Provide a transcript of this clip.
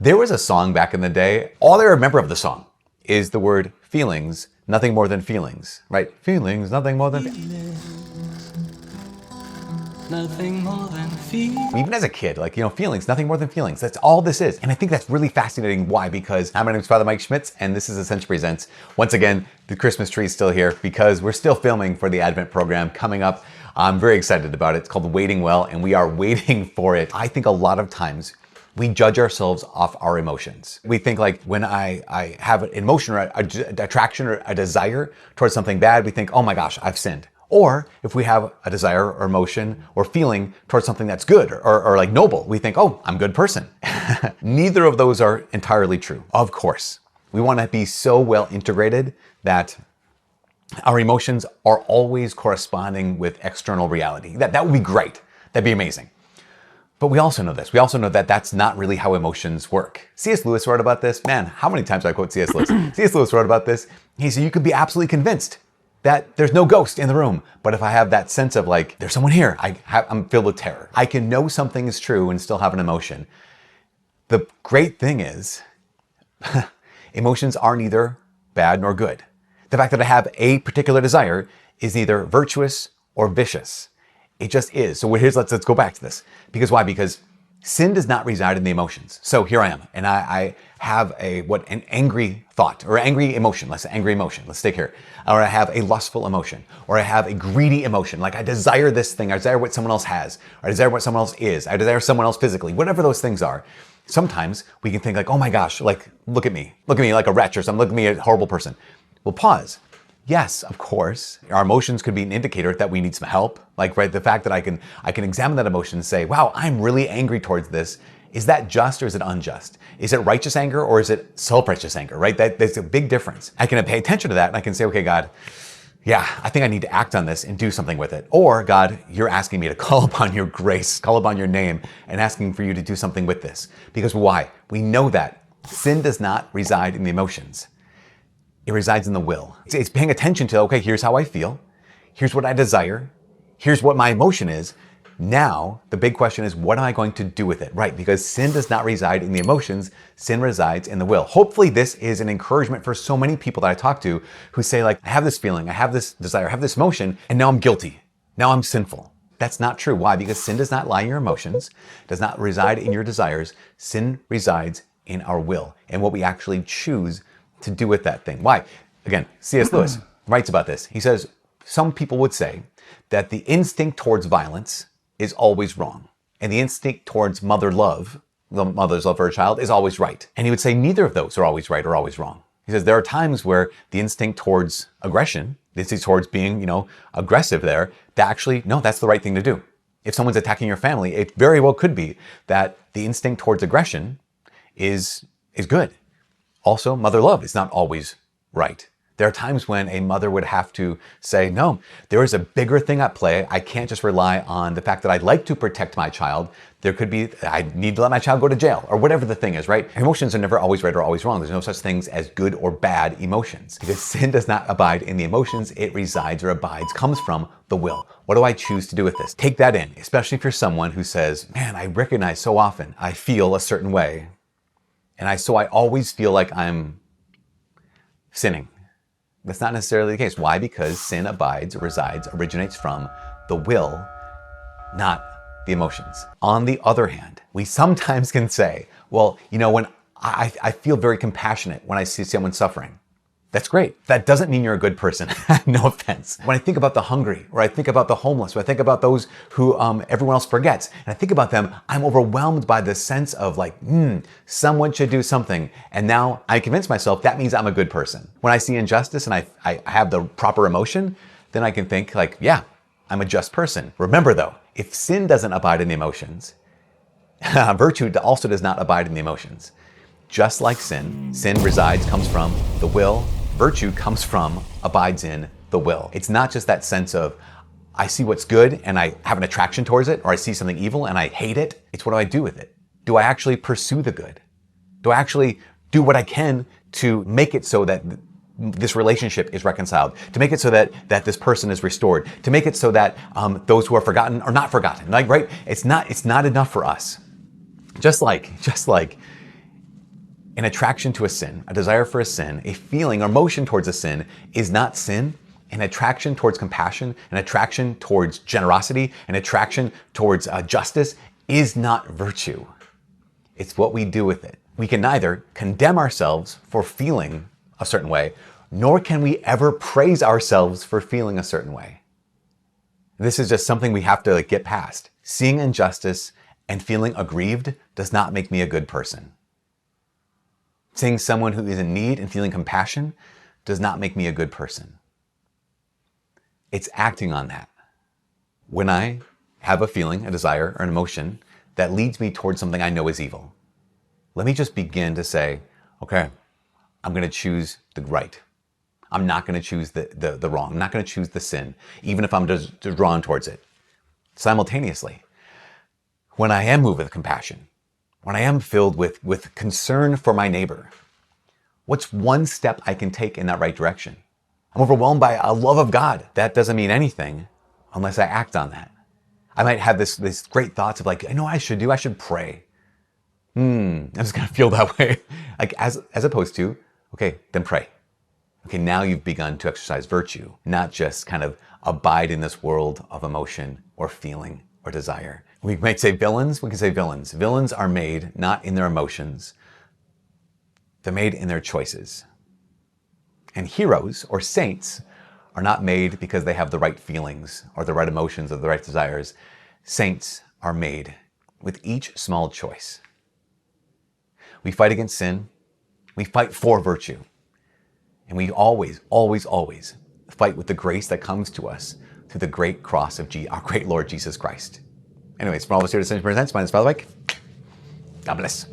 There was a song back in the day, all I remember of the song is the word feelings, nothing more than feelings, right? Feelings, nothing more than Nothing more than feelings. Even as a kid, like, feelings, nothing more than feelings. That's all this is. And I think that's really fascinating. Why? Because hi, my name is Father Mike Schmitz, and this is Ascension Presents. Once again, the Christmas tree is still here because we're still filming for the Advent program coming up. I'm very excited about it. It's called Waiting Well, and we are waiting for it. I think a lot of times we judge ourselves off our emotions. We think like when I have an emotion or an attraction or a desire towards something bad, we think, oh my gosh, I've sinned. Or if we have a desire or emotion or feeling towards something that's good or like noble, we think, oh, I'm a good person. Neither of those are entirely true. Of course, we want to be so well integrated that our emotions are always corresponding with external reality. That would be great. That'd be amazing. But we also know this. We also know that that's not really how emotions work. C.S. Lewis wrote about this. Man, how many times do I quote C.S. Lewis? C.S. Lewis wrote about this. He said, you could be absolutely convinced that there's no ghost in the room. But if I have that sense of like, there's someone here, I'm filled with terror. I can know something is true and still have an emotion. The great thing is, emotions are neither bad nor good. The fact that I have a particular desire is neither virtuous or vicious. It just is. So let's go back to this. Because why? Because sin does not reside in the emotions. So here I am, and I have an angry thought or angry emotion. Let's say angry emotion. Let's stick here. Or I have a lustful emotion, or I have a greedy emotion. Like I desire this thing. I desire what someone else has, or I desire what someone else is. I desire someone else physically. Whatever those things are. Sometimes we can think like, oh my gosh, like look at me like a wretch or something. Look at me, a horrible person. We'll pause. Yes, of course, our emotions could be an indicator that we need some help. Like, right, the fact that I can examine that emotion and say, wow, I'm really angry towards this. Is that just or is it unjust? Is it righteous anger or is it self-righteous anger, right? There's a big difference. I can pay attention to that and I can say, okay, God, yeah, I think I need to act on this and do something with it. Or God, you're asking me to call upon your grace, call upon your name and asking for you to do something with this. Because why? We know that sin does not reside in the emotions. It resides in the will. It's paying attention to, okay, here's how I feel. Here's what I desire. Here's what my emotion is. Now, the big question is, what am I going to do with it? Right, because sin does not reside in the emotions. Sin resides in the will. Hopefully this is an encouragement for so many people that I talk to who say like, I have this feeling, I have this desire, I have this emotion, and now I'm guilty. Now I'm sinful. That's not true. Why? Because sin does not lie in your emotions, does not reside in your desires. Sin resides in our will and what we actually choose to do with that thing. Why? Again, C.S. Lewis writes about this. He says, some people would say that the instinct towards violence is always wrong. And the instinct towards mother's love for a child is always right. And he would say neither of those are always right or always wrong. He says there are times where the instinct towards aggression, this is towards being, aggressive there, that actually, no, that's the right thing to do. If someone's attacking your family, it very well could be that the instinct towards aggression is good. Also, mother love is not always right. There are times when a mother would have to say, no, there is a bigger thing at play. I can't just rely on the fact that I'd like to protect my child. There could be, I need to let my child go to jail or whatever the thing is, right? Emotions are never always right or always wrong. There's no such things as good or bad emotions because sin does not abide in the emotions. It resides or abides, comes from the will. What do I choose to do with this? Take that in, especially if you're someone who says, man, I recognize so often I feel a certain way. And I always feel like I'm sinning. That's not necessarily the case. Why? Because sin abides, resides, originates from the will, not the emotions. On the other hand, we sometimes can say, well, when I feel very compassionate when I see someone suffering. That's great. That doesn't mean you're a good person. No offense. When I think about the hungry, or I think about the homeless, or I think about those who everyone else forgets, and I think about them, I'm overwhelmed by the sense of like, someone should do something. And now I convince myself that means I'm a good person. When I see injustice and I have the proper emotion, then I can think like, yeah, I'm a just person. Remember though, if sin doesn't abide in the emotions, virtue also does not abide in the emotions. Just like sin resides, comes from the will. Virtue comes from, abides in the will. It's not just that sense of, I see what's good and I have an attraction towards it, or I see something evil and I hate it. It's what do I do with it? Do I actually pursue the good? Do I actually do what I can to make it so that this relationship is reconciled, to make it so that this person is restored, to make it so that those who are forgotten are not forgotten? Like, right? It's not enough for us. Just like An attraction to a sin, a desire for a sin, a feeling or motion towards a sin is not sin. An attraction towards compassion, an attraction towards generosity, an attraction towards justice is not virtue. It's what we do with it. We can neither condemn ourselves for feeling a certain way, nor can we ever praise ourselves for feeling a certain way. This is just something we have to get past. Seeing injustice and feeling aggrieved does not make me a good person. Seeing someone who is in need and feeling compassion does not make me a good person. It's acting on that. When I have a feeling, a desire, or an emotion that leads me towards something I know is evil, let me just begin to say, okay, I'm going to choose the right. I'm not going to choose the wrong. I'm not going to choose the sin, even if I'm just drawn towards it. Simultaneously, when I am moved with compassion, when I am filled with concern for my neighbor, what's one step I can take in that right direction? I'm overwhelmed by a love of God. That doesn't mean anything unless I act on that. I might have this great thoughts of like, I know what I should do. I should pray. I'm just going to feel that way. Like as opposed to, okay, then pray. Okay, now you've begun to exercise virtue, not just kind of abide in this world of emotion or feeling or desire. We might say villains. We can say villains. Villains are made not in their emotions. They're made in their choices. And heroes or saints are not made because they have the right feelings or the right emotions or the right desires. Saints are made with each small choice. We fight against sin. We fight for virtue. And we always, always, always fight with the grace that comes to us through the great cross of our great Lord Jesus Christ. Anyways, from all of us here at Ascension Presents, my name is Father Mike. God bless.